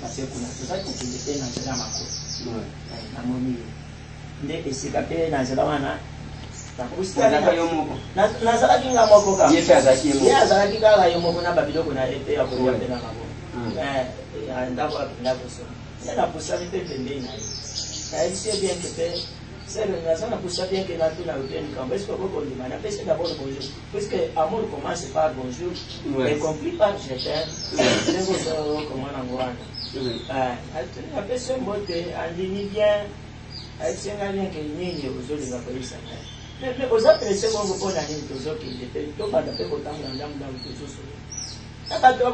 kuna tozali kokende te na nzela makolo namoni nde esika mpe na nzela wana nazalaki nga moko kaka ye azalaki kaka yo moko na babiloko na ye mpe ya kolia mpe na maboko ndako apendako so nde napusami mpe pembeni na ye nayebisi ye bien ke mpe naza napusa bien ke natuna ote likambo est ce que okokondima napesi d'abord bonjour puisque amour commence par bonjour et conclut par je t'aime ndenge ozokomona ngo wana apesi yo mbote andimi bien ayebisi nga bien ke nini ozolinga koyebisa ngai mais oza presse bongo mpona nini tozokende mpe tobanda mpe kotambola ndambudamu tozosola na bato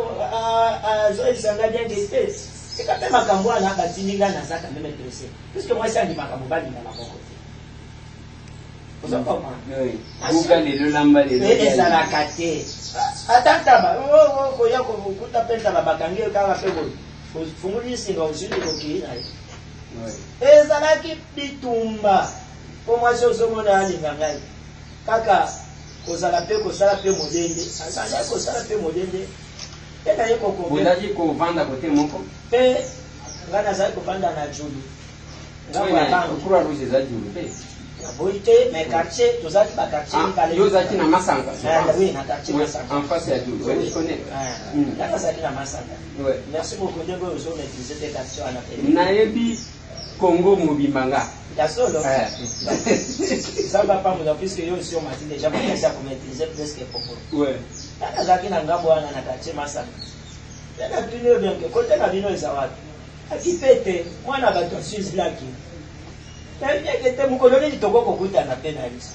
azoyebisa nga bien ke te eka mpe makambo wana batindi nga nazaka meme presse puisque mwasi andimaka mobali na maboko te ezalaka te ata ntaba koya kokuta mpe ntaba bakangi kaka mpe funguli singa osili kokii na ye ezalaki bitumba po mwasi ozomona alinga ngai kaka kozala mpe kosala mpe modende azali kosala mpe modende mpe naye kokobolaki kovanda kote moko mpe ngai nazali kovanda na julu Croix Rouge eza julu mpe boyi te mais quartier tozalaki baquartier mibale yo ozalaki na Masanga oui na quartier Masanga en face ya julu je connais ngai nazalaki na Masanga merci beaucoup ndenge oyo ozomaîtrise te quartier wana mpe nayebi Congo mobimba nga ya solo zamba pambola puisque yo aussi omati déjà bakasi ya komaîtrise presque popo ngai nazalaki na ngambo wana na quartier Masanga nde natuni oyo bien ke kote na bino eza wapi aki mpe te mwana bato asuzilaki nayebieke te mokolo nini tokokokutana mpe na biso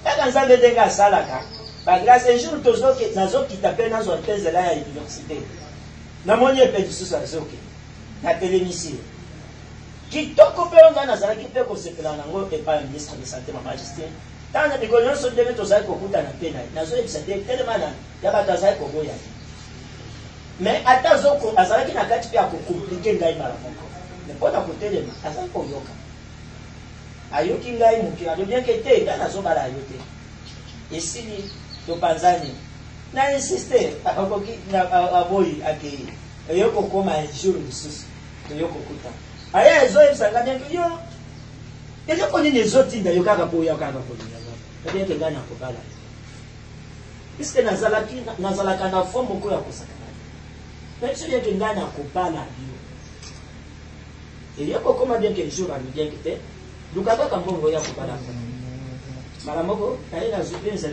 kaka nzambe ndenge asalaka bagrâce un jour nazokita mpe nazwa mpe nzela ya université namoni epe lisusu azoke na telemisi kitoko mpe oyo ngai nazalaki mpe kosepela nango epai ya ministre de santé mama Justine ntango na mikolo nyonso ndenge tozali kokutana mpe na ye nazoyebisa te telema ya bato azali koboya te mais ata azalaki na kati mpe ya kokomplike ngai mala moko me mpo na kotelema azali koyoka ayoki ngai moke alobianke te ngai nazobala yo te esili topanzani na insiste akoki aboyi akei eyokokoma jour lisusu toyokokuta aya ezoyebisa ngai bianke yo eloko nini ezotinda yo kaka mpo oya kaka kolinga obianke ngai nakobala puisque nazalaka na fo moko ya kosaka même si bien que ngai nakobala yo eyokokoma bien que jour alobianke te luka kaka mbongo ya kobala mbala moko naye nazwi mpe nzela